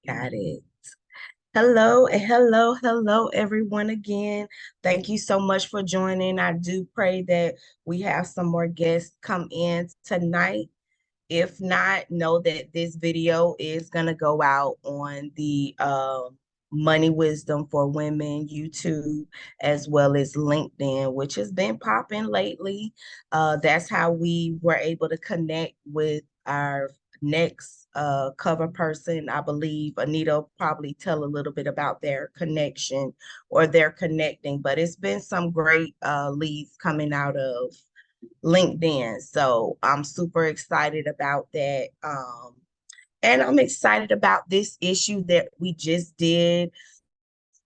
Got it. Hello, and hello, everyone again. Thank you so much for joining. I do pray that we have some more guests come in tonight. If not, know that this video is going to go out on the Money Wisdom for Women YouTube, as well as LinkedIn, which has been popping lately. That's how we were able to connect with our next cover person. I believe Anita will probably tell a little bit about their connection or their connecting, but it's been some great leads coming out of LinkedIn. So I'm super excited about that. And I'm excited about this issue that we just did.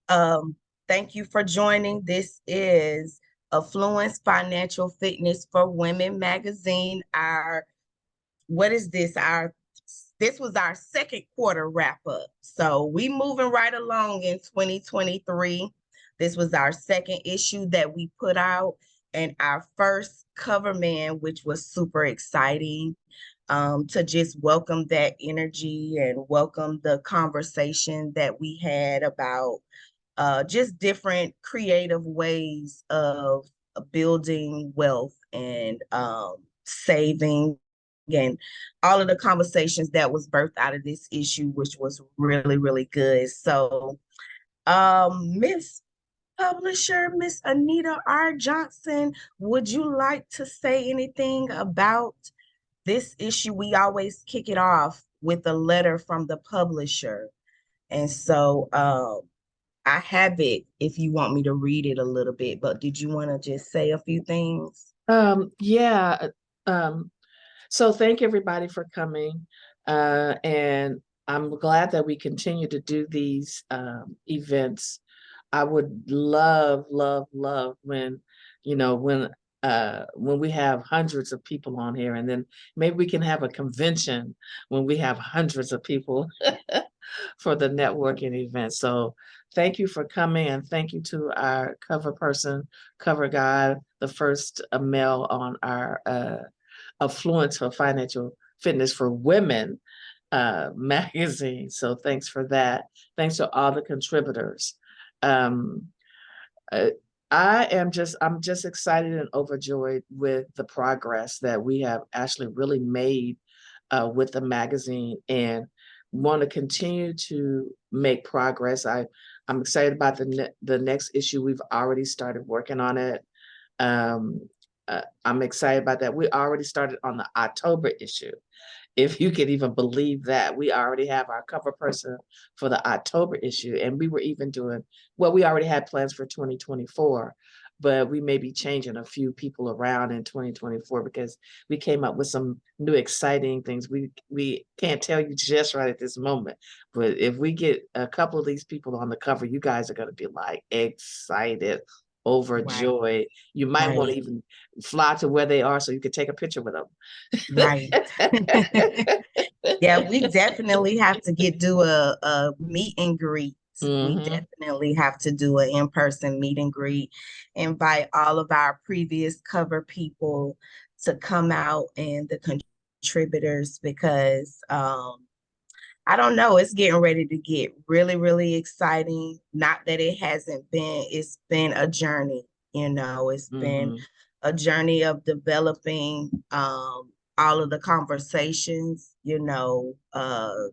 Um, Thank you for joining. This is Affluence Financial Fitness for Women magazine. What is this? This was our second quarter wrap up. So we moving right along in 2023. This was our second issue that we put out and our first cover man, which was super exciting, to just welcome that energy and welcome the conversation that we had about just different creative ways of building wealth and saving and all of the conversations that was birthed out of this issue, which was really, really good. So, Miss Publisher, Miss Anita R. Johnson, would you like to say anything about this issue? We always kick it off with a letter from the publisher. And so I have it if you want me to read it a little bit, but did you want to just say a few things? Yeah. So thank everybody for coming. And I'm glad that we continue to do these events. I would love, love, love when we have hundreds of people on here, and then maybe we can have a convention when we have hundreds of people for the networking event. So thank you for coming, and thank you to our cover person, cover guy, the first male on our Affluence for Financial Fitness for Women magazine. So thanks for that. Thanks to all the contributors. Um, uh, I'm just excited and overjoyed with the progress that we have actually really made with the magazine, and want to continue to make progress. I'm excited about the next issue. We've already started working on it. Um, I'm excited about that. We already started on the October issue. If you can even believe that, we already have our cover person for the October issue. And we were even doing, well, we already had plans for 2024, but we may be changing a few people around in 2024 because we came up with some new exciting things. We can't tell you just right at this moment, but if we get a couple of these people on the cover, you guys are going to be like excited, Right, overjoyed. You might want to right, even fly to where they are so you could take a picture with them. right. Yeah, we definitely have to do a meet and greet. We Hmm. definitely have to do an in-person meet and greet, invite all of our previous cover people to come out and the contributors because I don't know, it's getting ready to get really, really exciting. Not that it hasn't been, it's been a journey, it's been Hmm. a journey of developing all of the conversations,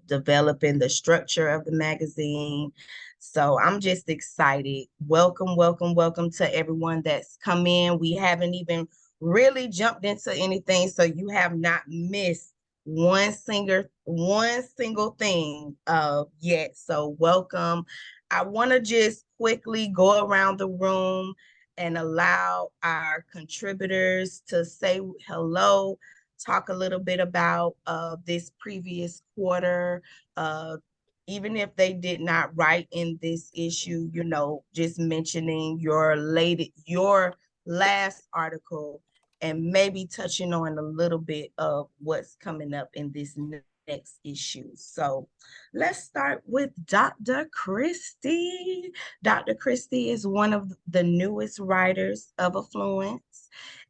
developing the structure of the magazine. So I'm just excited. Welcome, welcome, welcome to everyone that's come in. We haven't even really jumped into anything, so you have not missed one single thing yet. So welcome. I want to just quickly go around the room and allow our contributors to say hello, talk a little bit about this previous quarter. Even if they did not write in this issue, just mentioning your last article and maybe touching on a little bit of what's coming up in this next issue. So let's start with Dr. Christie. Dr. Christie is one of the newest writers of Affluence,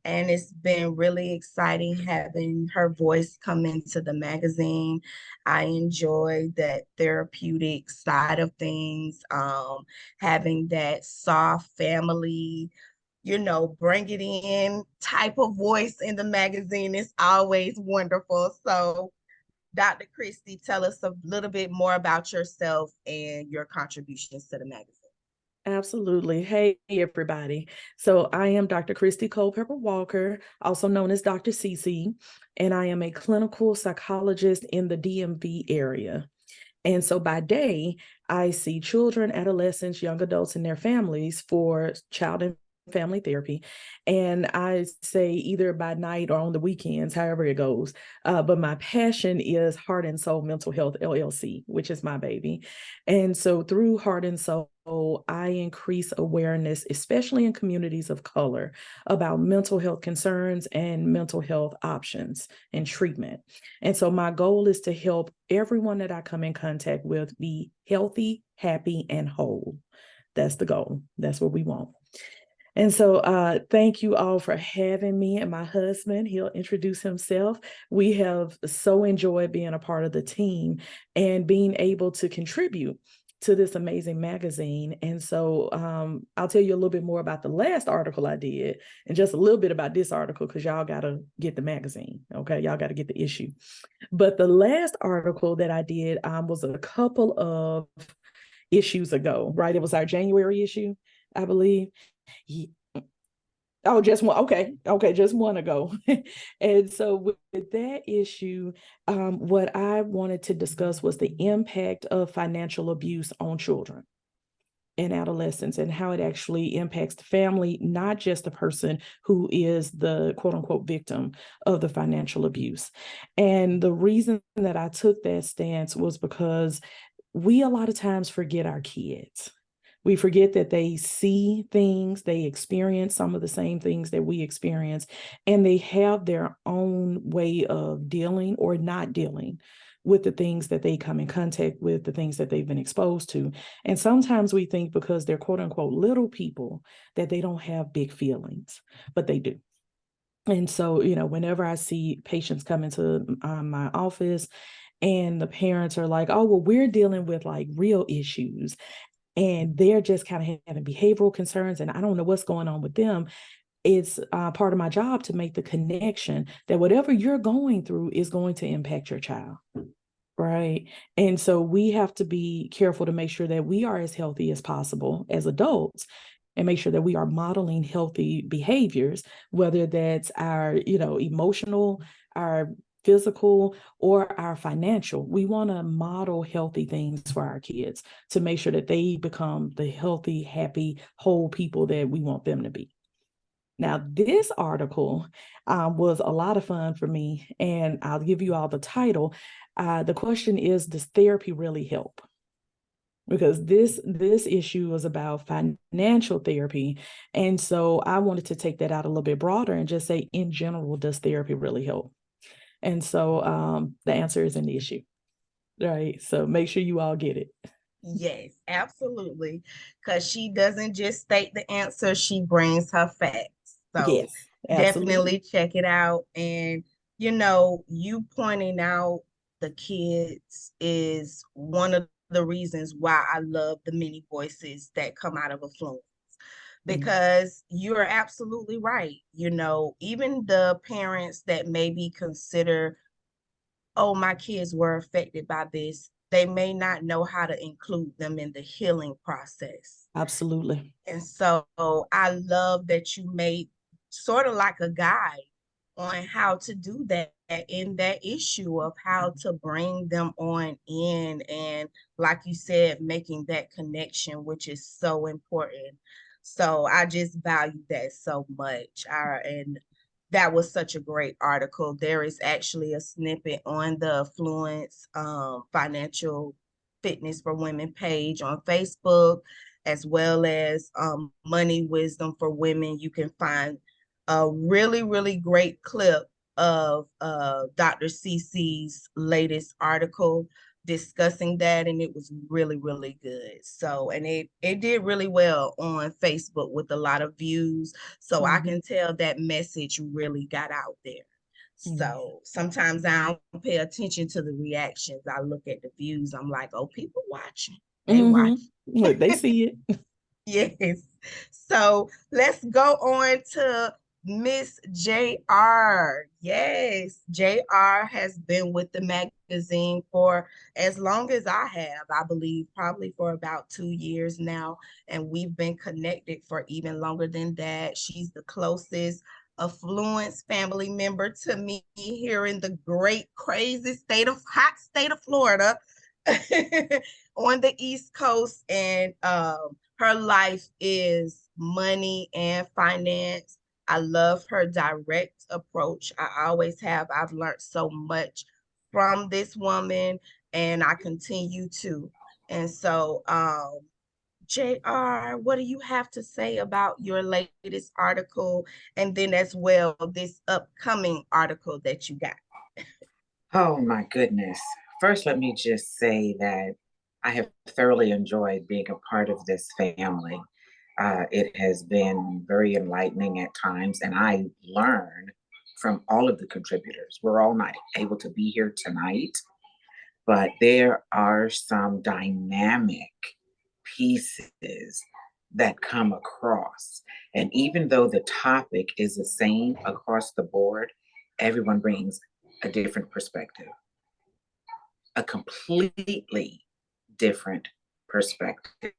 And it's been really exciting having her voice come into the magazine. I enjoy that therapeutic side of things, having that soft family, bring it in type of voice in the magazine is always wonderful. So, Dr. Christie, tell us a little bit more about yourself and your contributions to the magazine. Absolutely. Hey, everybody. So I am Dr. Christy Culpepper Walker, also known as Dr. CC, and I am a clinical psychologist in the DMV area. And so by day, I see children, adolescents, young adults, and their families for child and family therapy. And I say either by night or on the weekends, however it goes. But my passion is Heart and Soul Mental Health LLC, which is my baby. And so through Heart and Soul, I increase awareness, especially in communities of color, about mental health concerns and mental health options and treatment. And so my goal is to help everyone that I come in contact with be healthy, happy, and whole. That's the goal. That's what we want. And so thank you all for having me and my husband. He'll introduce himself. We have so enjoyed being a part of the team and being able to contribute to this amazing magazine. And so I'll tell you a little bit more about the last article I did and just a little bit about this article because y'all got to get the magazine. Okay, y'all got to get the issue. But the last article that I did was a couple of issues ago, right? It was our January issue, I believe. Oh, just one. Okay, just one ago. And so with that issue, what I wanted to discuss was the impact of financial abuse on children and adolescents and how it actually impacts the family, not just the person who is the quote unquote victim of the financial abuse. And the reason that I took that stance was because we a lot of times forget our kids. We forget that they see things, they experience some of the same things that we experience, and they have their own way of dealing or not dealing with the things that they come in contact with, the things that they've been exposed to. And sometimes we think because they're quote unquote little people that they don't have big feelings, but they do. And so, whenever I see patients come into my office and the parents are like, oh, well, we're dealing with like real issues and they're just kind of having behavioral concerns and I don't know what's going on with them. It's part of my job to make the connection that whatever you're going through is going to impact your child. Right. And so we have to be careful to make sure that we are as healthy as possible as adults and make sure that we are modeling healthy behaviors, whether that's our, emotional, our physical, or our financial. We want to model healthy things for our kids to make sure that they become the healthy, happy, whole people that we want them to be. Now, this article was a lot of fun for me, and I'll give you all the title. The question is, does therapy really help? Because this issue was about financial therapy. And so I wanted to take that out a little bit broader and just say, in general, does therapy really help? And so the answer is in the issue, right? So make sure you all get it. Yes, absolutely. Because she doesn't just state the answer, she brings her facts. So Yes, definitely absolutely. check it out. And, you pointing out the kids is one of the reasons why I love the many voices that come out of Affluence. Mm, Because you're absolutely right. Even the parents that maybe consider, oh, my kids were affected by this, they may not know how to include them in the healing process. absolutely. And so I love that you made sort of like a guide on how to do that in that issue of how to bring them on in. And like you said, making that connection, which is so important. So I just value that so much. And that was such a great article. There is actually a snippet on the Affluence Financial Fitness for Women page on Facebook, as well as Money Wisdom for Women. You can find a really, really great clip of Dr. CC's latest article. discussing that, and it was really, really good. So, and it did really well on Facebook with a lot of views. So I Mhm. can tell that message really got out there. Yeah. So sometimes I don't pay attention to the reactions. I look at the views. I'm like, oh, people watching. They watch. Look, they see it. Yes. So let's go on to Miss JR. Yes, JR has been with the magazine for as long as I have, I believe, probably for about 2 years now. And we've been connected for even longer than that. She's the closest Affluence family member to me here in the great, crazy hot state of Florida on the East Coast. And her life is money and finance. I love her direct approach. I always have. I've learned so much from this woman, and I continue to. And so, JR, what do you have to say about your latest article? And then, as well, this upcoming article that you got? Oh my goodness. First, let me just say that I have thoroughly enjoyed being a part of this family. It has been very enlightening at times, and I learn from all of the contributors. We're all not able to be here tonight, but there are some dynamic pieces that come across. And even though the topic is the same across the board, everyone brings a different perspective, a completely different perspective.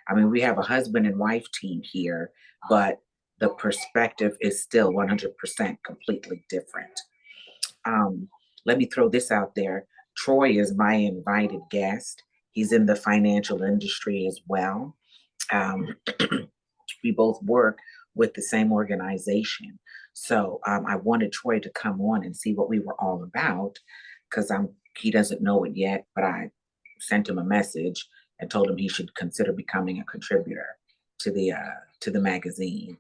I mean, we have a husband and wife team here, but the perspective is still 100% completely different. Um, Let me throw this out there. Troy is my invited guest. He's in the financial industry as well. Um, we both work with the same organization. So I wanted Troy to come on and see what we were all about because he doesn't know it yet, but I sent him a message and told him he should consider becoming a contributor to the magazine.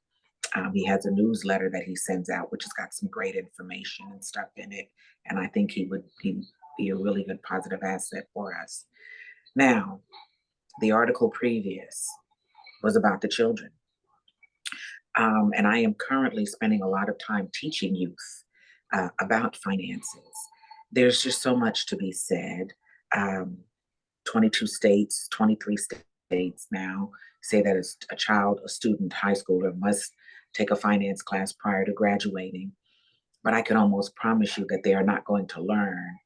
He has a newsletter that he sends out, which has got some great information and stuff in it, and I think he'd be a really good positive asset for us. Now, the article previous was about the children. And I am currently spending a lot of time teaching youth about finances. There's just so much to be said. Um, 22 states, 23 states now say that a child, a student, high schooler must take a finance class prior to graduating. But I can almost promise you that they are not going to learn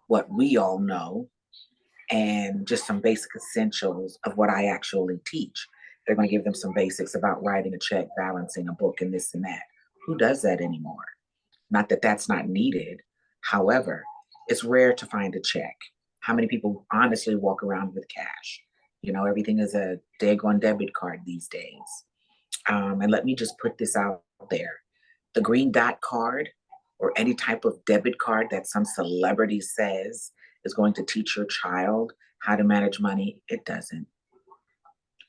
what we all know and just some basic essentials of what I actually teach. They're going to give them some basics about writing a check, balancing a book, and this and that. Who does that anymore? Not that that's not needed. However, it's rare to find a check. How many people honestly walk around with cash? You know, everything is a daggone debit card these days. And let me just put this out there. The green dot card or any type of debit card that some celebrity says is going to teach your child how to manage money, it doesn't.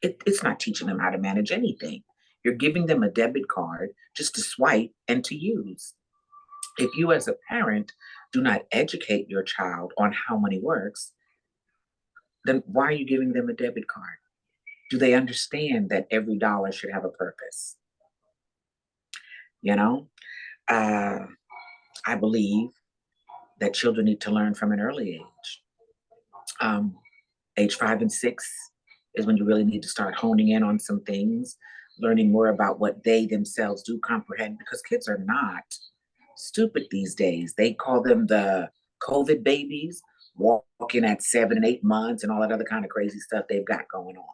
It's not teaching them how to manage anything. You're giving them a debit card just to swipe and to use. If you, as a parent, do not educate your child on how money works, then why are you giving them a debit card? Do they understand that every dollar should have a purpose? You know, uh, I believe that children need to learn from an early age. Um, Age 5 and 6 is when you really need to start honing in on some things, learning more about what they themselves do comprehend, because kids are not stupid these days. They call them the COVID babies, walking at 7 and 8 months and all that other kind of crazy stuff they've got going on.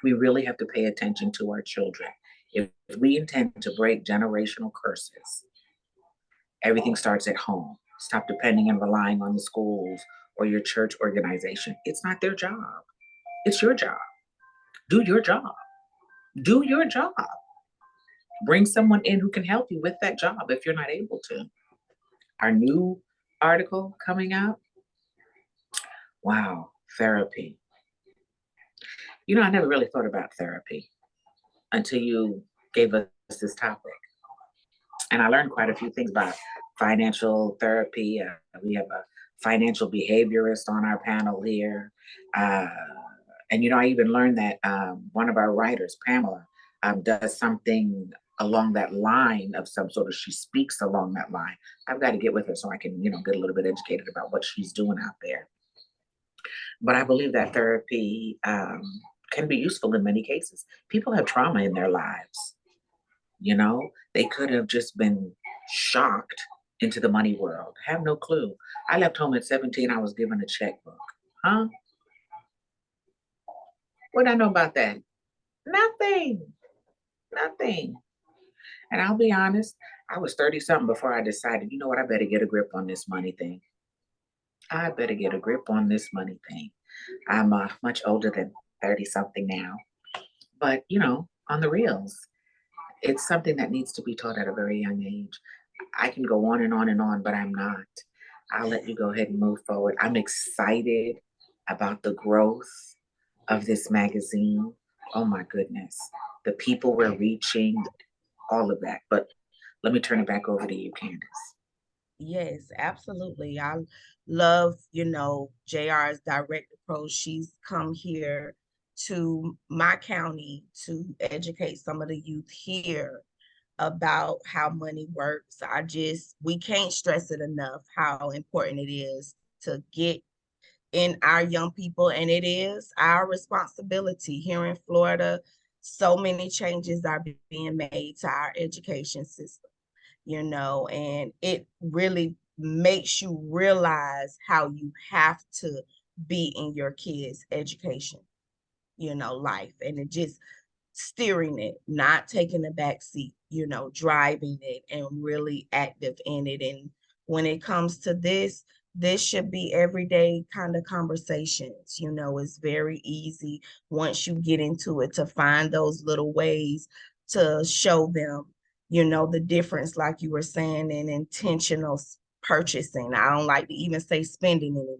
We really have to pay attention to our children. If we intend to break generational curses, everything starts at home. Stop depending and relying on the schools or your church organization. It's not their job. It's your job. Do your job. Do your job. Bring someone in who can help you with that job if you're not able to. Our new article coming out. Wow, therapy. You know, I never really thought about therapy until you gave us this topic. And I learned quite a few things about financial therapy. We have a financial behaviorist on our panel here. And, I even learned that one of our writers, Pamela, does something along that line of some sort of, she speaks along that line. I've got to get with her so I can, get a little bit educated about what she's doing out there. But I believe that therapy can be useful in many cases. People have trauma in their lives. They could have just been shocked into the money world. Have no clue. I left home at 17. I was given a checkbook. Huh? What did I know about that? Nothing. Nothing. And I'll be honest, I was 30 something before I decided, you know what, I better get a grip on this money thing. I better get a grip on this money thing. I'm much older than 30 something now. But, on the reels, it's something that needs to be taught at a very young age. I can go on and on and on, but I'm not. I'll let you go ahead and move forward. I'm excited about the growth of this magazine. Oh my goodness. The people we're reaching, all of that. But let me turn it back over to you, Candace. Yes, absolutely. I love, JR's direct approach. She's come here to my county to educate some of the youth here about how money works. We can't stress it enough how important it is to get in our young people, and it is our responsibility here in Florida. So many changes are being made to our education system, and it really makes you realize how you have to be in your kids' education, life. And it just steering it, not taking the back seat, driving it and really active in it. And when it comes to this should be everyday kind of conversations. It's very easy once you get into it to find those little ways to show them, the difference, like you were saying, in intentional purchasing. I don't like to even say spending anymore.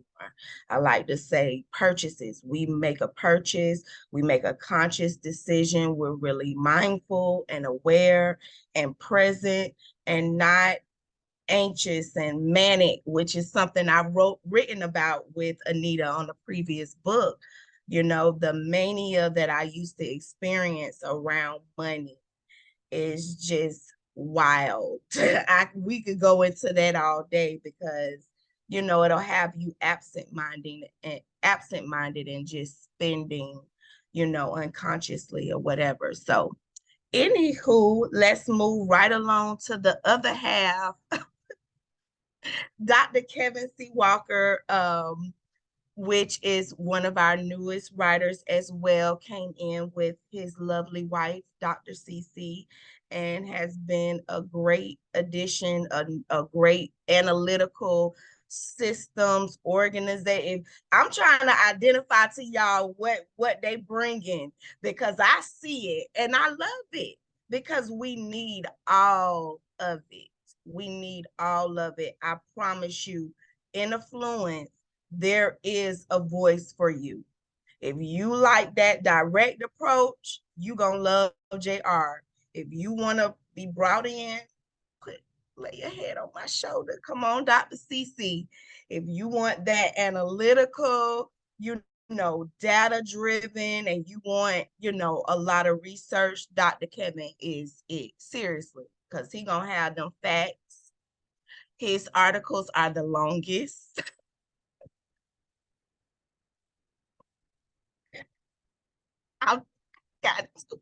I like to say purchases. We make a purchase, we make a conscious decision. We're really mindful and aware and present and not anxious and manic, which is something I've written about with Anita on the previous book. The mania that I used to experience around money is just wild. We could go into that all day because it'll have you absent-minded and just spending, unconsciously or whatever. So anywho, let's move right along to the other half. Dr. Kevin C. Walker, which is one of our newest writers as well, came in with his lovely wife, Dr. CC, and has been a great addition, a great analytical systems organization. I'm trying to identify to y'all what they bring in, because I see it and I love it, because we need all of it. We need all of it. I promise you, in Affluence, there is a voice for you. If you like that direct approach, you're going to love JR. If you want to be brought in, lay your head on my shoulder. Come on, Dr. CC. If you want that analytical, data driven, and you want, a lot of research, Dr. Kevin is it. Seriously, because he going to have them facts. His articles are the longest. I've got to.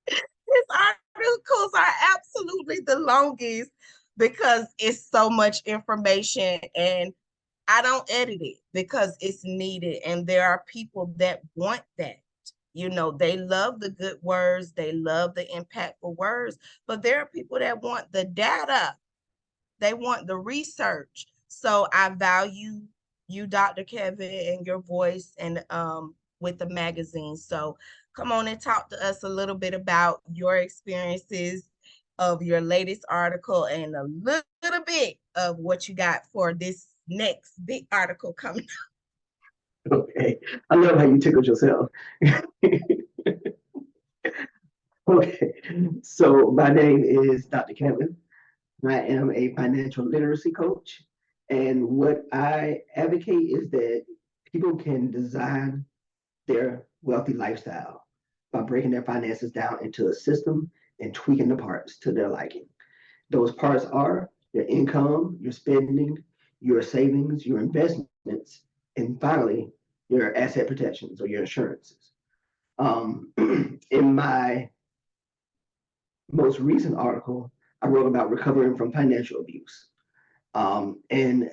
His articles are absolutely the longest because it's so much information, and I don't edit it because it's needed. And there are people that want that. They love the good words, they love the impactful words, but there are people that want the data. They want the research. So I value you, Dr. Kevin, and your voice and with the magazine. So come on and talk to us a little bit about your experiences of your latest article and a little bit of what you got for this next big article coming. Okay. I love how you tickled yourself. Okay. So my name is Dr. Kevin. I am a financial literacy coach. And what I advocate is that people can design their wealthy lifestyle by breaking their finances down into a system and tweaking the parts to their liking. Those parts are your income, your spending, your savings, your investments, and finally, your asset protections or your insurances. In my most recent article, I wrote about recovering from financial abuse. And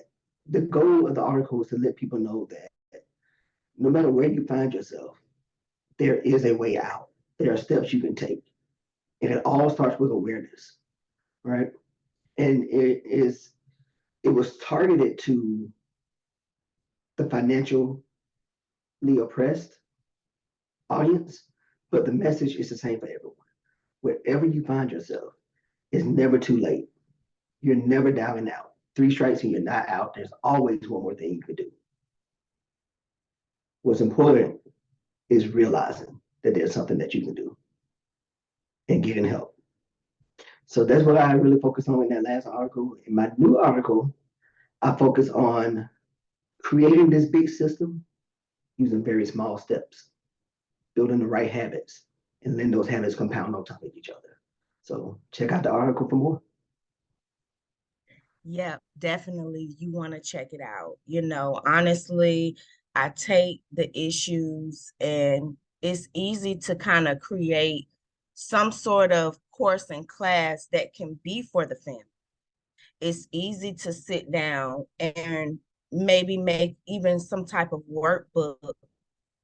the goal of the article is to let people know that no matter where you find yourself, there is a way out. There are steps you can take. And it all starts with awareness, right? And it was targeted to the financially oppressed audience, but the message is the same for everyone. Wherever you find yourself, it's never too late. You're never down and out. Three strikes and you're not out. There's always one more thing you can do. What's important is realizing that there's something that you can do and getting help. So that's what I really focus on in that last article. In my new article, I focus on creating this big system using very small steps, building the right habits, and then those habits compound on top of each other. So check out the article for more. Yeah, definitely. You want to check it out. Honestly, I take the issues and it's easy to kind of create some sort of course and class that can be for the family. It's easy to sit down and maybe make even some type of workbook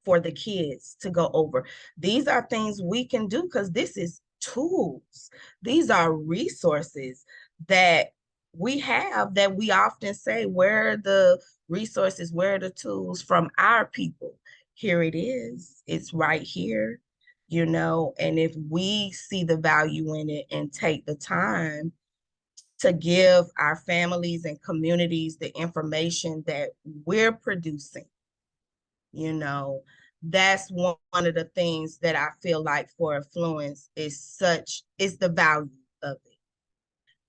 for the kids to go over. These are things we can do because this is tools. These are resources that we have that we often say, where are the resources, where are the tools from our people? Here it is. It's right here, and if we see the value in it and take the time to give our families and communities the information that we're producing, you know, that's one of the things that I feel like for Affluence is the value of it.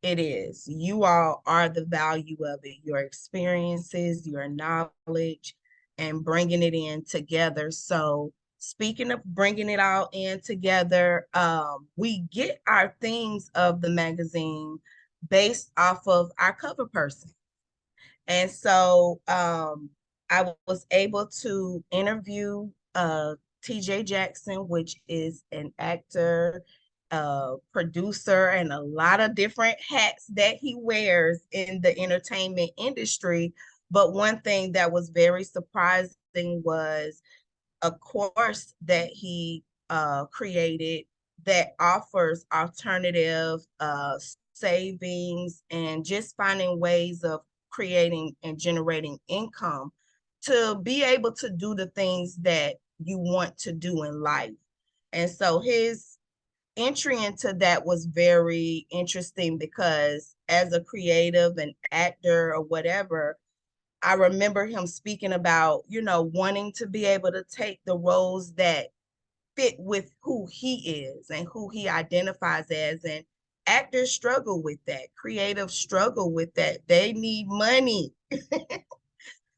It is. You all are the value of it, your experiences, your knowledge, and bringing it in together. So, speaking of bringing it all in together, we get our themes of the magazine based off of our cover person. And so I was able to interview TJ Jackson, which is an actor, producer, and a lot of different hats that he wears in the entertainment industry. But one thing that was very surprising was a course that he created that offers alternative savings and just finding ways of creating and generating income to be able to do the things that you want to do in life. And so his entry into that was very interesting because as a creative, an actor, or whatever, I remember him speaking about, wanting to be able to take the roles that fit with who he is and who he identifies as. And actors struggle with that, creatives struggle with that. They need money.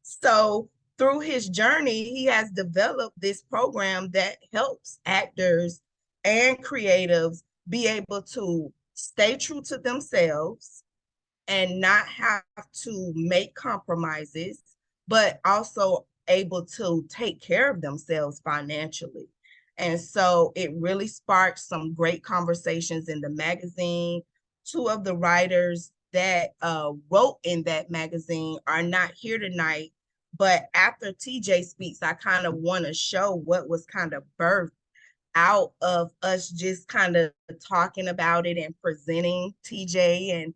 So through his journey, he has developed this program that helps actors and creatives be able to stay true to themselves and not have to make compromises, but also able to take care of themselves financially. And so it really sparked some great conversations in the magazine. Two of the writers that wrote in that magazine are not here tonight, but after TJ speaks, I kind of want to show what was kind of birthed out of us just kind of talking about it and presenting TJ and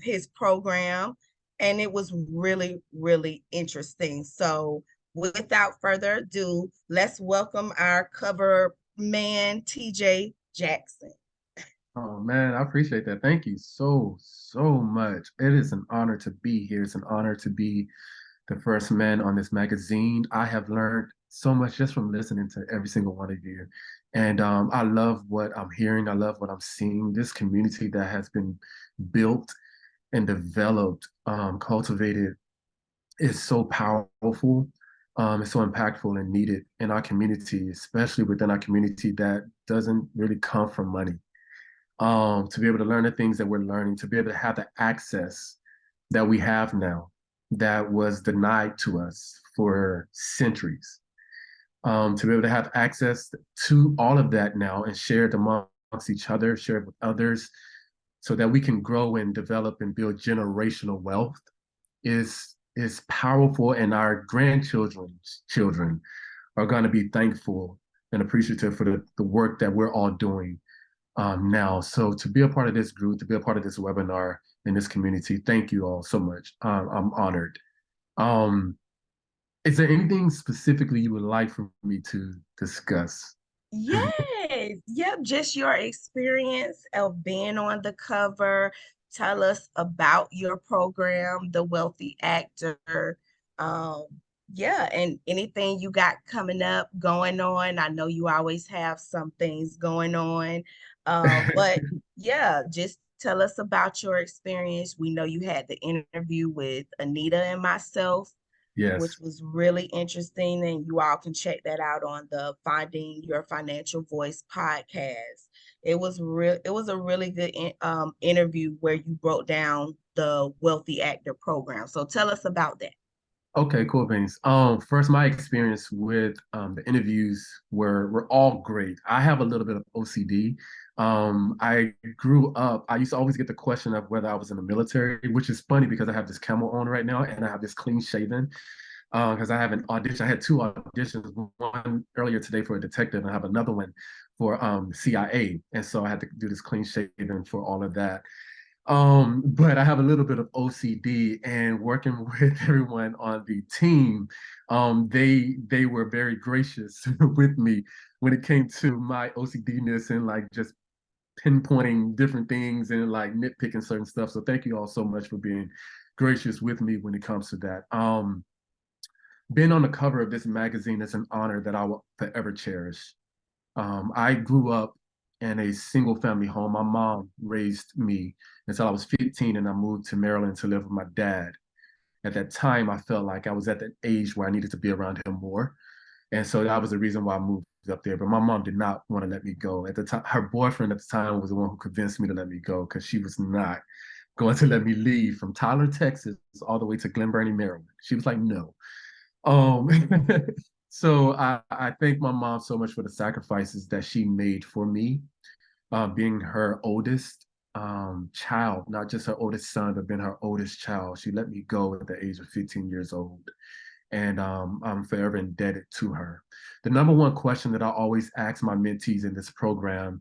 his program. And it was really, really interesting. So without further ado, let's welcome our cover man, TJ Jackson. Oh man, I appreciate that. Thank you so much. It is an honor to be here. It's an honor to be the first man on this magazine. I have learned so much just from listening to every single one of you. And I love what I'm hearing. I love what I'm seeing. This community that has been built and developed, cultivated is so powerful. It's so impactful and needed in our community, especially within our community that doesn't really come from money. To be able to learn the things that we're learning, to be able to have the access that we have now that was denied to us for centuries. To be able to have access to all of that now and share it amongst each other, share it with others, so that we can grow and develop and build generational wealth is powerful, and our grandchildren's children are going to be thankful and appreciative for the work that we're all doing now. So to be a part of this group, to be a part of this webinar in this community, thank you all so much. I'm honored. Um, is there anything specifically you would like for me to discuss? Yes, yep, just your experience of being on the cover. Tell us about your program, The Wealthy Actor. Um, yeah, and anything you got coming up, going on. I know you always have some things going on. But yeah, just tell us about your experience. We know you had the interview with Anita and myself, which Yes. was really interesting. And you all can check that out on the Finding Your Financial Voice podcast. It was a really good interview where you broke down the Wealthy Actor program. So tell us about that. Okay, cool, Vince. First, my experience with the interviews were all great. I have a little bit of OCD. I grew up, I used to always get the question of whether I was in the military, which is funny because I have this camo on right now and I have this clean shaven. Because I have an audition. I had two auditions, one earlier today for a detective, and I have another one for CIA. And so I had to do this clean shaven for all of that. But I have a little bit of OCD, and working with everyone on the team, they were very gracious with me when it came to my OCD-ness and like just pinpointing different things and like nitpicking certain stuff. So thank you all so much for being gracious with me when it comes to that. Being on the cover of this magazine is an honor that I will forever cherish. I grew up in a single family home. My mom raised me until I was 15 and I moved to Maryland to live with my dad. At that time, I felt like I was at that age where I needed to be around him more. And so that was the reason why I moved up there. But my mom did not want to let me go. At the time, her boyfriend at the time was the one who convinced me to let me go because she was not going to let me leave from Tyler, Texas, all the way to Glen Burnie, Maryland. She was like, no. Um, so I thank my mom so much for the sacrifices that she made for me, being her oldest child, not just her oldest son, but being her oldest child. She let me go at the age of 15 years old. And I'm forever indebted to her. The number one question that I always ask my mentees in this program,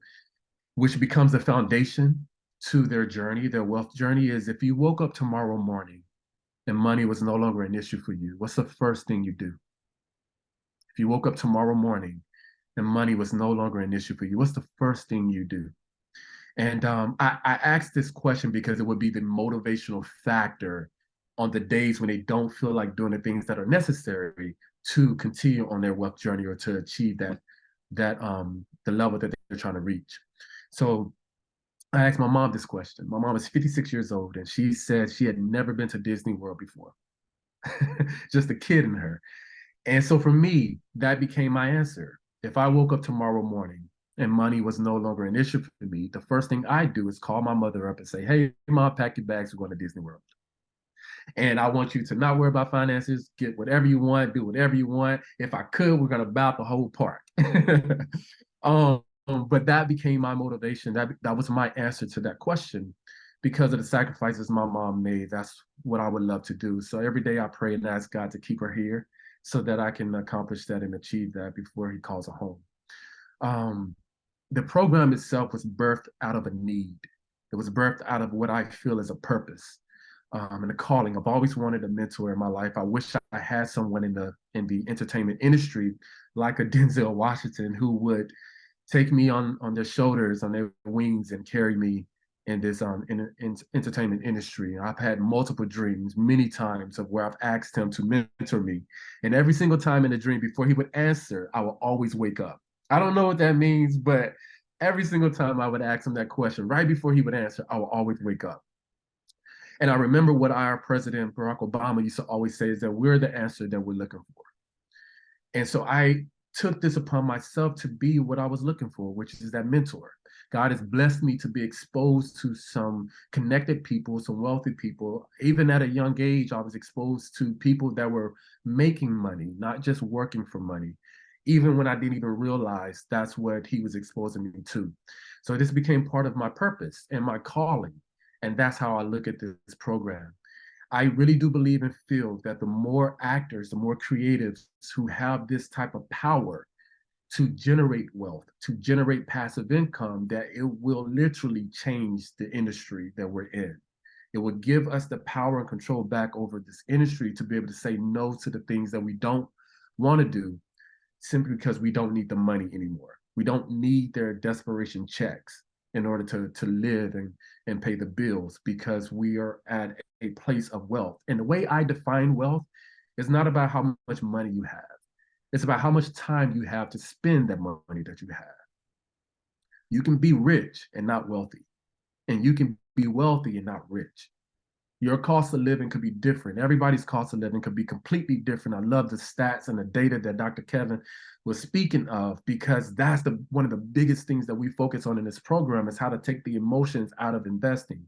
which becomes the foundation to their journey, their wealth journey, is if you woke up tomorrow morning and money was no longer an issue for you, what's the first thing you do? If you woke up tomorrow morning and money was no longer an issue for you, what's the first thing you do? And I asked this question because it would be the motivational factor on the days when they don't feel like doing the things that are necessary to continue on their wealth journey or to achieve the level that they're trying to reach. So I asked my mom this question. My mom is 56 years old, and she said she had never been to Disney World before. Just a kid in her. And so for me, that became my answer. If I woke up tomorrow morning and money was no longer an issue for me, the first thing I do is call my mother up and say, hey, mom, pack your bags, we're going to Disney World. And I want you to not worry about finances, get whatever you want, do whatever you want. If I could, we're going to bow the whole park. um, but that became my motivation. That was my answer to that question because of the sacrifices my mom made. That's what I would love to do. So every day I pray and ask God to keep her here so that I can accomplish that and achieve that before he calls her home. The program itself was birthed out of a need. It was birthed out of what I feel is a purpose and a calling. I've always wanted a mentor in my life. I wish I had someone in the entertainment industry like a Denzel Washington who would take me on their shoulders, on their wings, and carry me in this in entertainment industry. I've had multiple dreams, many times, of where I've asked him to mentor me, and every single time in the dream, before he would answer, I will always wake up. I don't know what that means, but every single time I would ask him that question, right before he would answer, I will always wake up. And I remember what our president, Barack Obama, used to always say is that we're the answer that we're looking for. And so I took this upon myself to be what I was looking for, which is that mentor. God has blessed me to be exposed to some connected people, some wealthy people. Even at a young age, I was exposed to people that were making money, not just working for money, even when I didn't even realize that's what he was exposing me to. So this became part of my purpose and my calling. And that's how I look at this program. I really do believe and feel that the more actors, the more creatives who have this type of power to generate wealth, to generate passive income, that it will literally change the industry that we're in. It will give us the power and control back over this industry to be able to say no to the things that we don't want to do simply because we don't need the money anymore. We don't need their desperation checks in order to live and pay the bills because we are at a place of wealth. And the way I define wealth is not about how much money you have. It's about how much time you have to spend that money that you have. You can be rich and not wealthy, and you can be wealthy and not rich. Your cost of living could be different. Everybody's cost of living could be completely different. I love the stats and the data that Dr. Kevin was speaking of, because that's one of the biggest things that we focus on in this program is how to take the emotions out of investing,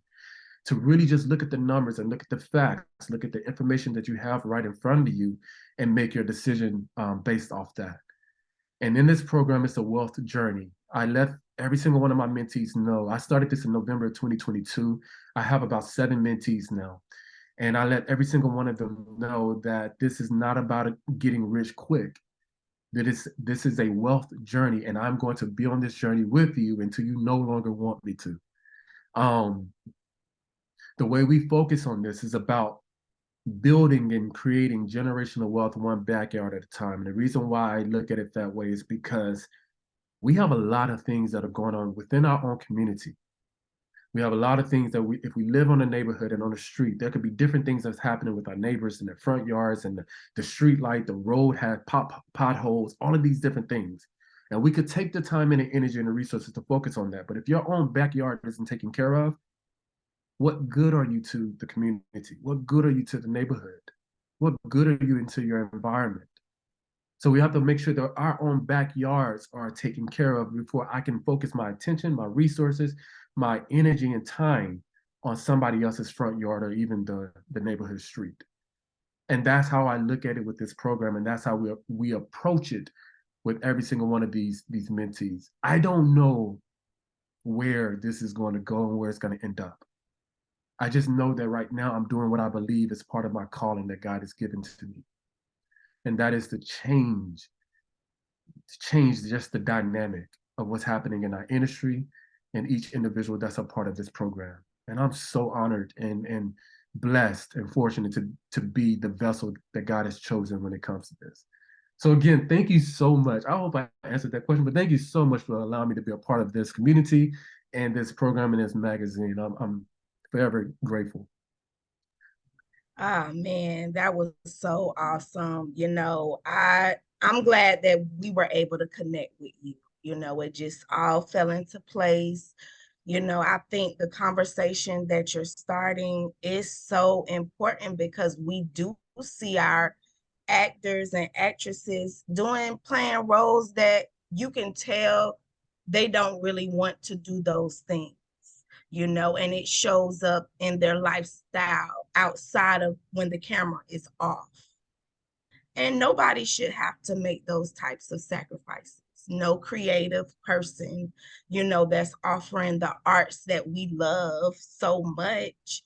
to really just look at the numbers and look at the facts, look at the information that you have right in front of you and make your decision based off that. And in this program, it's a wealth journey. I let every single one of my mentees know. I started this in November of 2022. I have about 7 mentees now. And I let every single one of them know that this is not about getting rich quick. This is a wealth journey, and I'm going to be on this journey with you until you no longer want me to. The way we focus on this is about building and creating generational wealth one backyard at a time. And the reason why I look at it that way is because we have a lot of things that are going on within our own community. We have a lot of things that if we live on a neighborhood and on the street, there could be different things that's happening with our neighbors in their front yards and the street light, the road has potholes, all of these different things. And we could take the time and the energy and the resources to focus on that. But if your own backyard isn't taken care of, what good are you to the community? What good are you to the neighborhood? What good are you into your environment? So we have to make sure that our own backyards are taken care of before I can focus my attention, my resources, my energy and time on somebody else's front yard or even the neighborhood street. And that's how I look at it with this program. And that's how we approach it with every single one of these mentees. I don't know where this is going to go and where it's going to end up. I just know that right now I'm doing what I believe is part of my calling that God has given to me. And that is to change just the dynamic of what's happening in our industry and each individual that's a part of this program. And I'm so honored and blessed and fortunate to be the vessel that God has chosen when it comes to this. So again, thank you so much. I hope I answered that question, but thank you so much for allowing me to be a part of this community and this program and this magazine. I'm forever grateful. Ah, man, that was so awesome. I'm glad that we were able to connect with you. It just all fell into place. I think the conversation that you're starting is so important because we do see our actors and actresses playing roles that you can tell they don't really want to do those things, and it shows up in their lifestyle outside of when the camera is off. And nobody should have to make those types of sacrifices. No creative person, that's offering the arts that we love so much,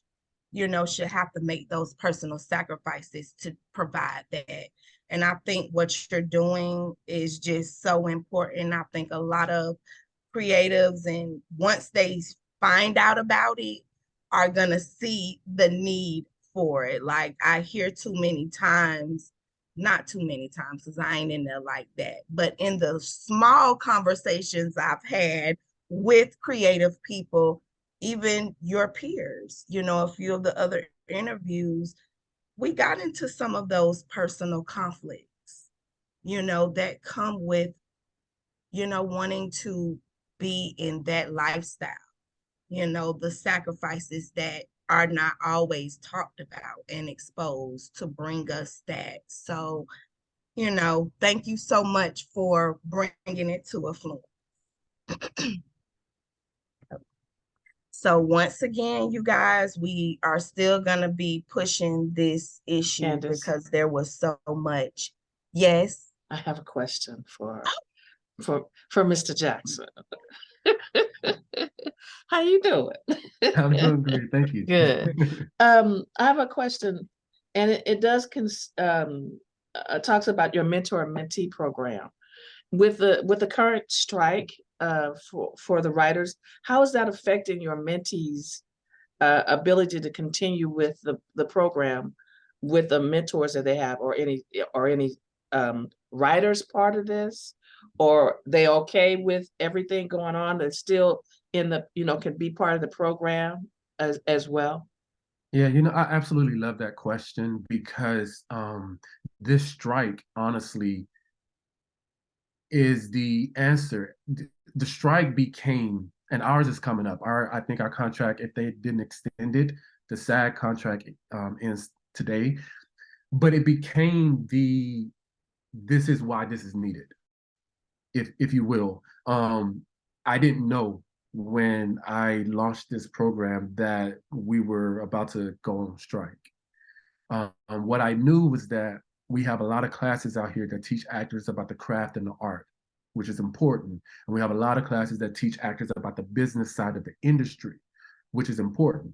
should have to make those personal sacrifices to provide that. And I think what you're doing is just so important. I think a lot of creatives, and once they find out about it, are going to see the need for it. Like I hear too many times, not too many times because I ain't in there like that, but in the small conversations I've had with creative people, even your peers, a few of the other interviews, we got into some of those personal conflicts, that come with, wanting to be in that lifestyle, the sacrifices that are not always talked about and exposed to bring us that. So, thank you so much for bringing it to Affluence. So once again, you guys, we are still going to be pushing this issue Candace, because there was so much. Yes. I have a question for Mr. Jackson. How you doing? I'm doing great. Thank you. Good. I have a question, and it does talks about your mentor-mentee program. With the current strike for the writers, how is that affecting your mentees' ability to continue with the program with the mentors that they have, or any writers part of this, or they okay with everything going on that's still in the can be part of the program as well? Yeah, I absolutely love that question because this strike, honestly, is the answer. The strike became, and ours is coming up. I think our contract, if they didn't extend it, the SAG contract ends today. But it became this is why this is needed, if you will. I didn't know when I launched this program that we were about to go on strike. What I knew was that we have a lot of classes out here that teach actors about the craft and the art, which is important. And we have a lot of classes that teach actors about the business side of the industry, which is important.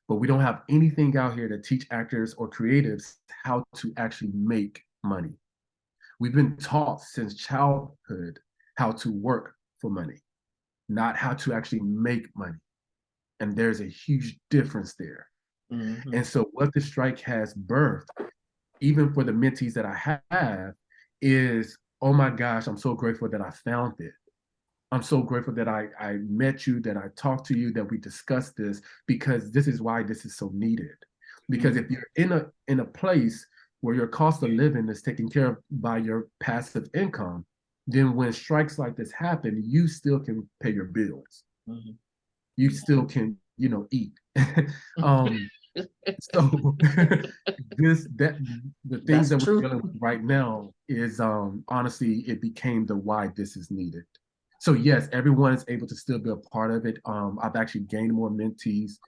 But we don't have anything out here that teach actors or creatives how to actually make money. We've been taught since childhood how to work for money, not how to actually make money. And there's a huge difference there. Mm-hmm. And so what the strike has birthed, even for the mentees that I have, is, oh my gosh, I'm so grateful that I found it. I'm so grateful that I met you, that I talked to you, that we discussed this, because this is why this is so needed. Because if you're in a place where your cost of living is taken care of by your passive income, then when strikes like this happen, you still can pay your bills. Mm-hmm. You still can, eat. So the things That's that true. we're dealing with right now is honestly, it became the why this is needed. So yes, everyone is able to still be a part of it. I've actually gained more mentees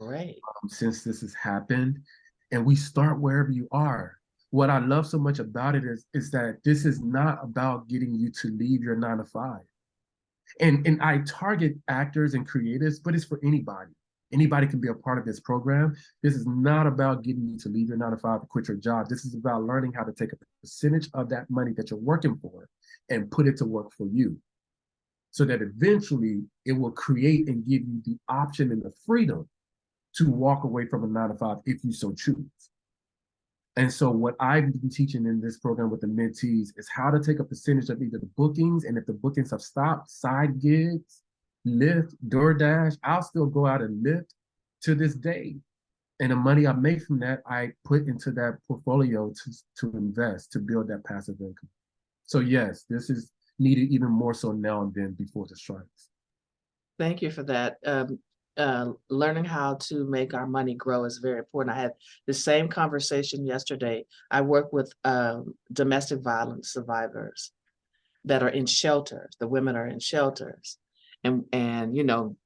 since this has happened, and we start wherever you are. What I love so much about it is that this is not about getting you to leave your 9 to 5. And I target actors and creatives, but it's for anybody. Anybody can be a part of this program. This is not about getting you to leave your 9 to 5 to quit your job. This is about learning how to take a percentage of that money that you're working for and put it to work for you, so that eventually it will create and give you the option and the freedom to walk away from a 9 to 5 if you so choose. And so what I've been teaching in this program with the mentees is how to take a percentage of either the bookings, and if the bookings have stopped, side gigs, Lyft, DoorDash, I'll still go out and Lyft to this day. And the money I make from that, I put into that portfolio to invest, to build that passive income. So yes, this is needed even more so now than before the strikes. Thank you for that. Learning how to make our money grow is very important. I had the same conversation yesterday. I work with domestic violence survivors that are in shelters. The women are in shelters, and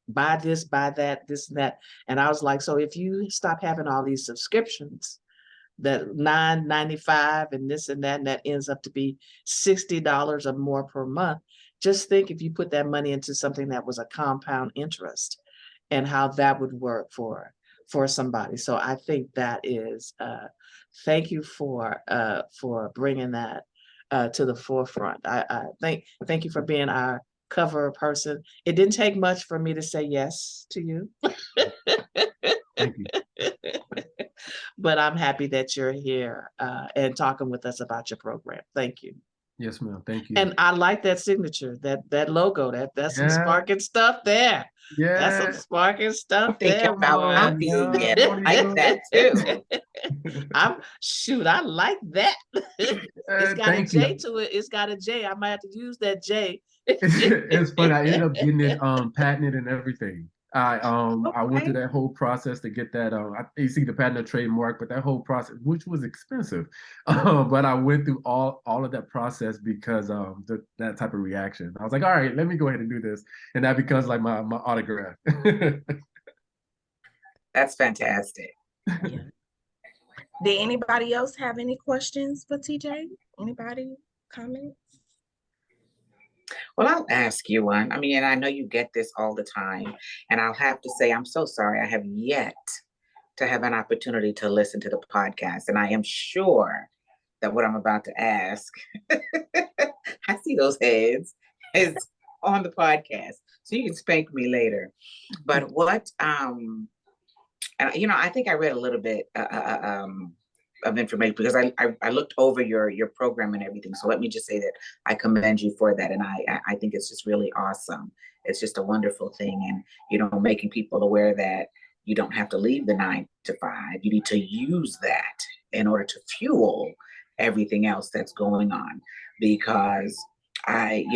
buy this, buy that, this and that. And I was like, so if you stop having all these subscriptions, that $9.95 and this and that ends up to be $60 or more per month. Just think if you put that money into something that was a compound interest, and how that would work for somebody. So I think that is, thank you for bringing that to the forefront. I thank you for being our cover person. It didn't take much for me to say yes to you. Thank you. But I'm happy that you're here and talking with us about your program. Thank you. Yes, ma'am. Thank you. And I like that signature, that logo. That's some sparking stuff there. Yeah. That's some sparking stuff Thinking there. about copying it. I like that too. I like that. It's got a Thank J you. to it. It's got a J. I might have to use that J. It's funny. I ended up getting it patented and everything. I went through Okay. that whole process to get that you see the patent or trademark, but that whole process, which was expensive, but I went through all of that process because that type of reaction. I was like, all right, let me go ahead and do this, and that becomes like my autograph. That's fantastic. Yeah. Did anybody else have any questions for TJ? Anybody comments? Well, I'll ask you one. I mean, and I know you get this all the time, and I'll have to say, I'm so sorry. I have yet to have an opportunity to listen to the podcast, and I am sure that what I'm about to ask, I see those heads, is on the podcast. So you can spank me later. But what, and I think I read a little bit of information because I looked over your program and everything. So let me just say that I commend you for that, and I think it's just really awesome. It's just a wonderful thing, and making people aware that you don't have to leave the 9 to 5. You need to use that in order to fuel everything else that's going on. Because I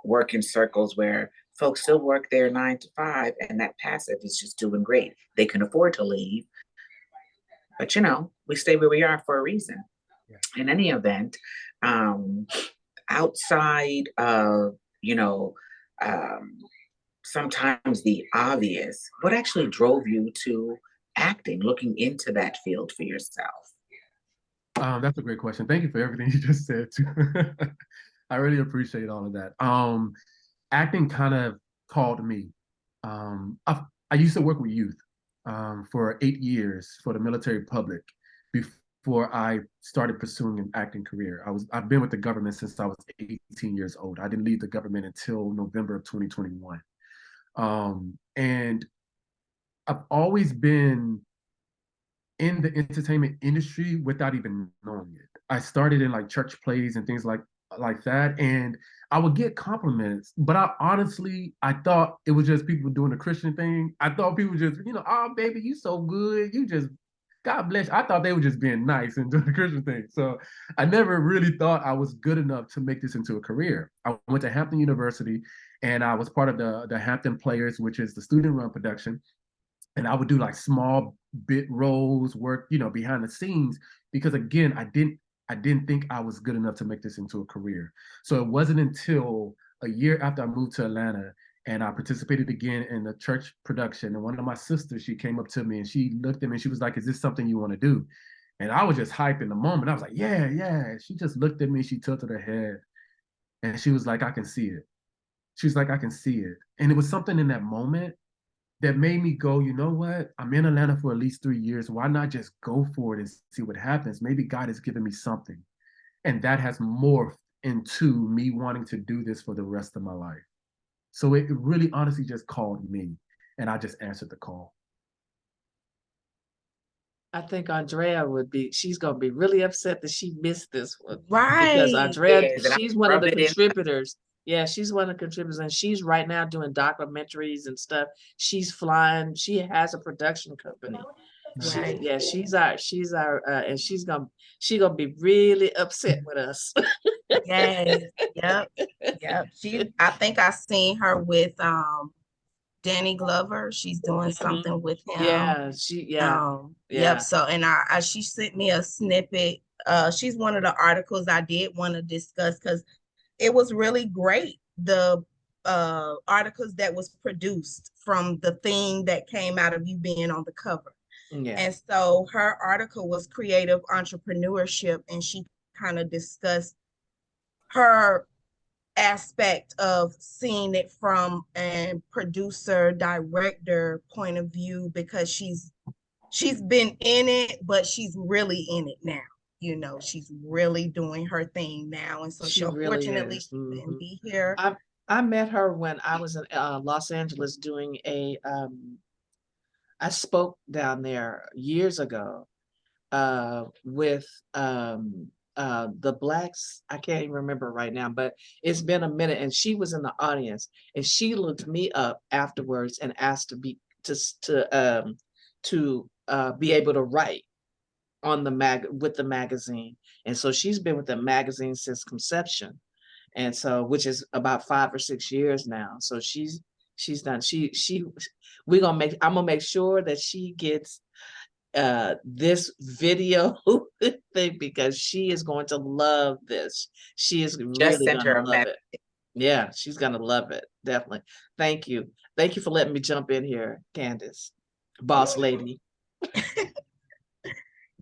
work in circles where folks still work their 9 to 5, and that passive is just doing great. They can afford to leave, but we stay where we are for a reason. Yeah. In any event, outside of um, sometimes the obvious, what actually drove you to acting, looking into that field for yourself? That's a great question. Thank you for everything you just said too. I really appreciate all of that. Acting kind of called me. I used to work with youth for 8 years for the military public before I started pursuing an acting career. I've been with the government since I was 18 years old. I didn't leave the government until November of 2021. And I've always been in the entertainment industry without even knowing it. I started in like church plays and things like that, and I would get compliments, but I thought it was just people doing the Christian thing. I thought people just, oh baby, you so good, you just God bless you. I thought they were just being nice and doing the Christian thing. So I never really thought I was good enough to make this into a career. I went to Hampton University and I was part of the Hampton Players, which is the student run production. And I would do like small bit roles, work, behind the scenes, because again, I didn't think I was good enough to make this into a career. So it wasn't until a year after I moved to Atlanta and I participated again in the church production. And one of my sisters, she came up to me and she looked at me and she was like, "Is this something you want to do?" And I was just hyped in the moment. I was like, "Yeah, yeah." She just looked at me, she tilted her head, and she was like, "I can see it." She's like, "I can see it." And it was something in that moment that made me go, you know what? I'm in Atlanta for at least 3 years. Why not just go for it and see what happens? Maybe God has given me something. And that has morphed into me wanting to do this for the rest of my life. So it really honestly just called me, and I just answered the call. I think Andrea she's going to be really upset that she missed this one. Because Right. Andrea, Yes, and I she's one of rubbed the it in. contributors. Yeah, she's one of the contributors, and she's right now doing documentaries and stuff. She's flying. She has a production company. Right. She's our, and she's gonna be really upset with us. Yes. Yep. Yep. I think I seen her with Danny Glover. She's doing Mhm. something with him. Yeah, Yep. yeah. So, and she sent me a snippet. She's one of the articles I did want to discuss because it was really great. The articles that was produced from the thing that came out of you being on the cover. Yeah. And so her article was creative entrepreneurship, and she kind of discussed her aspect of seeing it from a producer director point of view because she's been in it, but she's really in it now. She's really doing her thing now, and so She really unfortunately is. she couldn't Mhm. be here. I met her when I was in Los Angeles doing I spoke down there years ago with the blacks. I can't even remember right now, but it's been a minute. And she was in the audience, and she looked me up afterwards and asked to be able to write on with the magazine. And so she's been with the magazine since conception, and so which is about 5 or 6 years now. So She's done. I'm gonna make sure that she gets this video thing, because she is going to love this. She is Just really sent her gonna a love message. it. Yeah, she's gonna love it. Definitely. Thank you. Thank you for letting me jump in here, Candace, boss lady.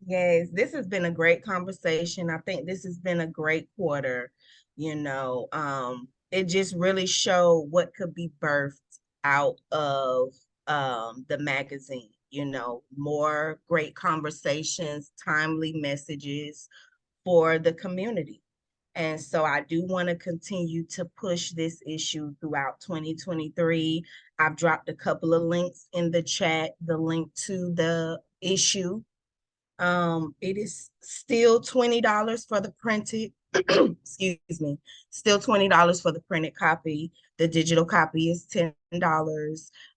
Yes, this has been a great conversation. I think this has been a great quarter. It just really showed what could be birthed out of the magazine, more great conversations, timely messages for the community. And so I do want to continue to push this issue throughout 2023. I've dropped a couple of links in the chat, the link to the issue. It is still $20 for the printed, excuse me, still $20 for the printed copy. The digital copy is $10.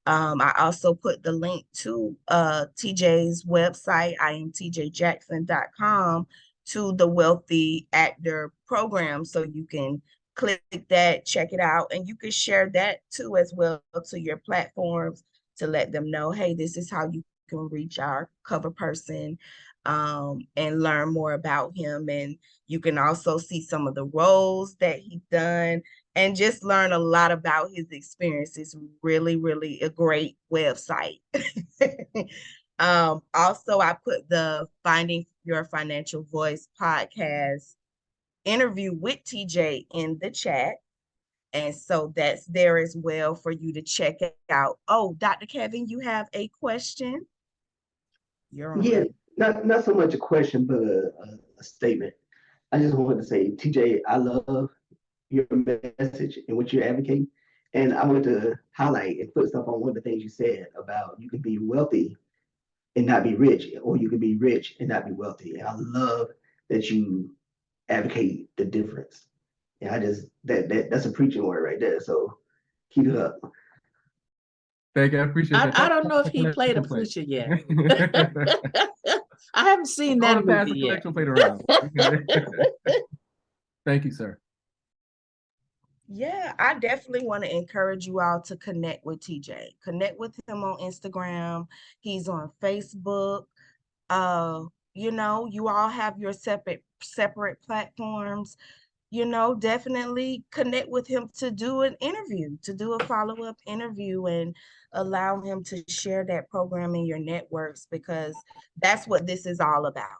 I also put the link to TJ's website, imtjjackson.com, to the Wealthy Actor program. So you can click that, check it out, and you can share that too as well to your platforms to let them know, hey, this is how you can reach our cover person, and learn more about him. And you can also see some of the roles that he's done and just learn a lot about his experience. It's really, really a great website. Also, I put the Finding Your Financial Voice podcast interview with TJ in the chat. And so that's there as well for you to check out. Oh, Dr. Kevin, you have a question? You're Yeah, on. not so much a question, but a statement. I just wanted to say, TJ, I love your message and what you're advocating. And I wanted to highlight and put stuff on one of the things you said about you can be wealthy and not be rich, or you can be rich and not be wealthy. And I love that you advocate the difference. And I just that's a preaching word right there. So keep it up. Thank you. I appreciate that. I don't know if Pass the he played a collection plate. preacher yet. I haven't seen Go that to pass movie the yet. collection plate around. Okay. Thank you, sir. Yeah, I definitely want to encourage you all to connect with TJ. Connect with him on Instagram. He's on Facebook. Uh, you all have your separate platforms. Definitely connect with him to do an interview, to do a follow-up interview, and allow him to share that program in your networks, because that's what this is all about.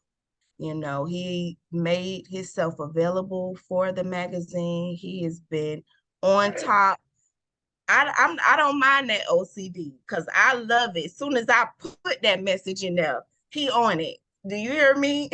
He made himself available for the magazine. He has been on top. I don't mind that OCD because I love it. As soon as I put that message in there, he on it. Do you hear me?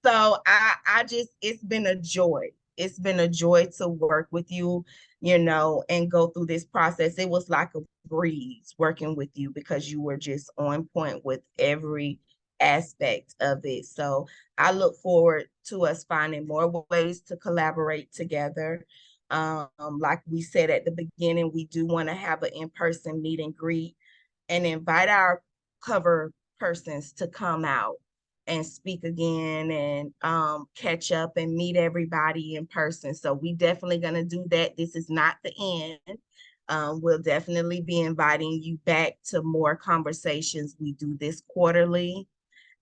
So I just, it's been a joy. It's been a joy to work with you, and go through this process. It was like a breeze working with you because you were just on point with every aspect of it. So I look forward to us finding more ways to collaborate together. Like we said at the beginning, we do want to have an in-person meet and greet and invite our cover persons to come out and speak again, and catch up and meet everybody in person. So we definitely going to do that. This is not the end. We'll definitely be inviting you back to more conversations. We do this quarterly.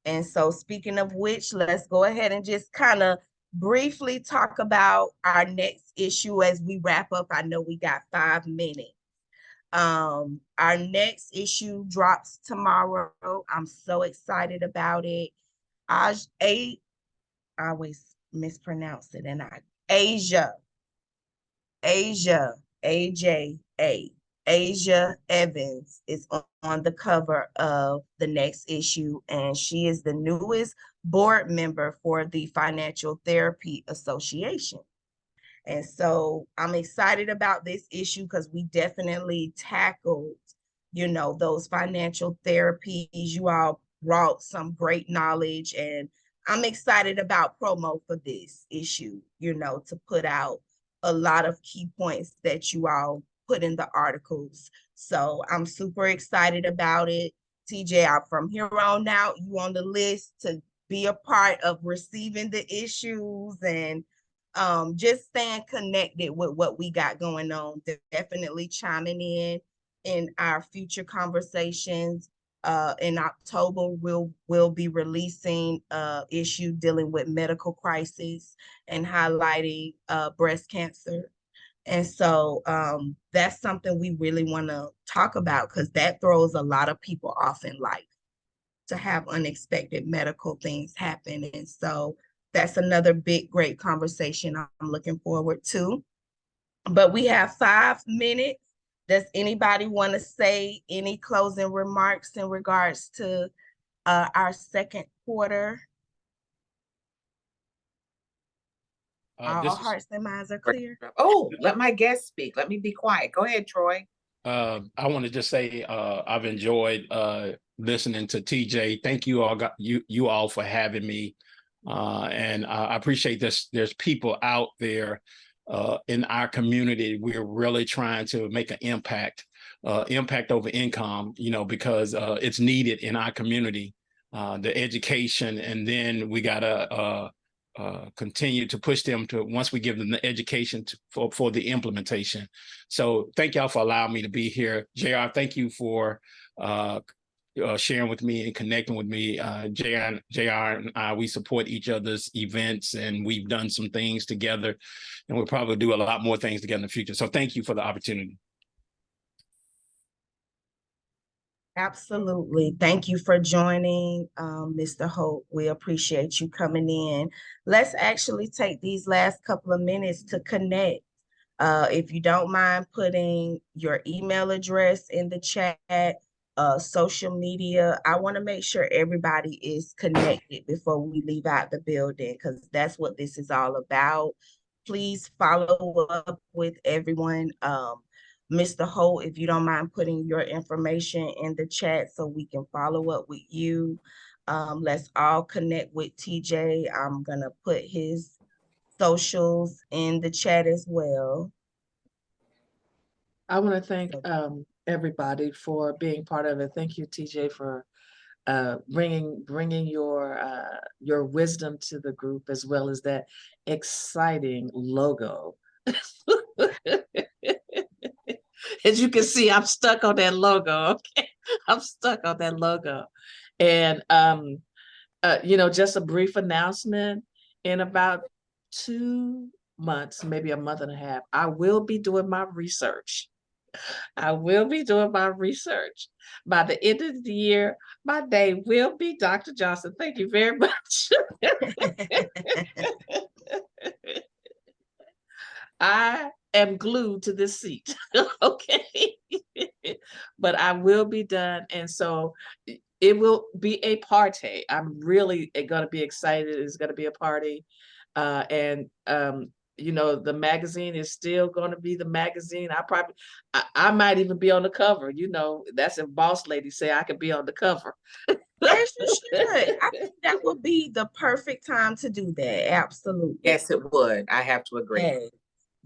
And so, speaking of which, let's go ahead and just kind of briefly talk about our next issue as we wrap up. I know we got 5 minutes. Our next issue drops tomorrow. I'm so excited about it. I always mispronounce it, and Asia, Asia, AJA. Asia Evans is on the cover of the next issue, and she is the newest board member for the Financial Therapy Association. And so I'm excited about this issue because we definitely tackled, those financial therapies. You all brought some great knowledge, and I'm excited about promo for this issue, to put out a lot of key points that you all put in the articles. So I'm super excited about it. TJ, from here on out, you on the list to be a part of receiving the issues and just staying connected with what we got going on. Definitely chiming in our future conversations. In October, we'll be releasing issue dealing with medical crisis and highlighting breast cancer. And so that's something we really want to talk about because that throws a lot of people off in life to have unexpected medical things happen. And so that's another big, great conversation I'm looking forward to. But we have 5 minutes. Does anybody want to say any closing remarks in regards to our second quarter? All hearts and minds are clear. Oh, let my guest speak. Let me be quiet. Go ahead, Troy. I want to just say I've enjoyed listening to TJ. Thank you all, you all for having me, and I appreciate this. There's people out there in our community. We're really trying to make an impact over income, because it's needed in our community. The education, and then we gotta continue to push them to, once we give them the education for the implementation. So thank y'all for allowing me to be here. JR, thank you for sharing with me and connecting with me. JR and I, we support each other's events, and we've done some things together, and we'll probably do a lot more things together in the future. So thank you for the opportunity. Absolutely. Thank you for joining, Mr. Holt. We appreciate you coming in. Let's actually take these last couple of minutes to connect. If you don't mind putting your email address in the chat, social media, I want to make sure everybody is connected before we leave out the building, because that's what this is all about. Please follow up with everyone. Mr. Holt, if you don't mind putting your information in the chat so we can follow up with you. Let's all connect with TJ. I'm going to put his socials in the chat as well. I want to thank everybody for being part of it. Thank you, TJ, for bringing your wisdom to the group, as well as that exciting logo. As you can see, I'm stuck on that logo. Okay, I'm stuck on that logo. And just a brief announcement. In about 2 months, maybe a month and a half, I will be doing my research. By the end of the year, my name will be Dr. Johnson. Thank you very much. I am glued to this seat. Okay. But I will be done. And so it will be a party. I'm really going to be excited. It's going to be a party. The magazine is still going to be the magazine. I might even be on the cover. That's if boss lady say I could be on the cover. Yes, you should. I think that would be the perfect time to do that. Absolutely. Yes, it would. I have to agree.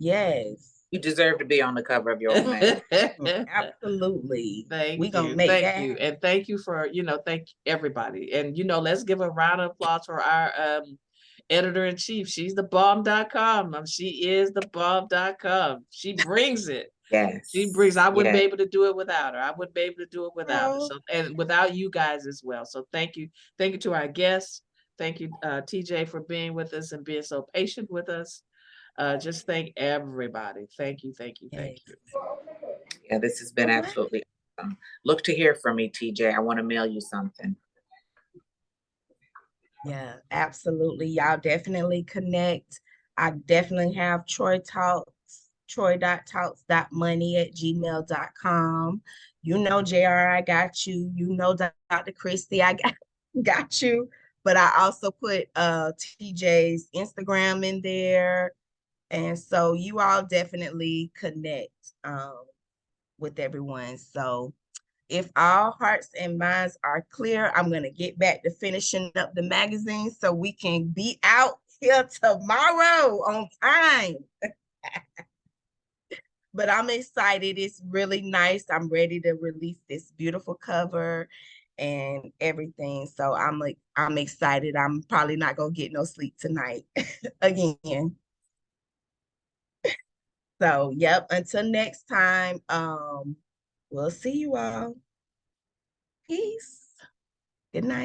Yes. You deserve to be on the cover of your own magazine. Absolutely. Thank you. Gonna make thank you. And thank you for, thank everybody. And, let's give a round of applause for our editor-in-chief. She's the bomb.com. She is the bomb.com. She brings it. Yes. She brings, I wouldn't be able to do it without her. I wouldn't be able to do it without her. So, and without you guys as well. So thank you. Thank you to our guests. Thank you, TJ, for being with us and being so patient with us. Just thank everybody. Thank you. Yeah, this has been absolutely awesome. Look to hear from me, TJ. I want to mail you something. Yeah, absolutely. Y'all definitely connect. I definitely have Troy Talks, troy.talks.money@gmail.com. JR, I got you. Dr. Christie, I got you. But I also put TJ's Instagram in there. And so you all definitely connect with everyone. So if all hearts and minds are clear, I'm going to get back to finishing up the magazine so we can be out here tomorrow on time. But I'm excited. It's really nice. I'm ready to release this beautiful cover and everything. So I'm excited. I'm probably not going to get no sleep tonight again. So, yep, until next time, we'll see you all. Peace. Good night.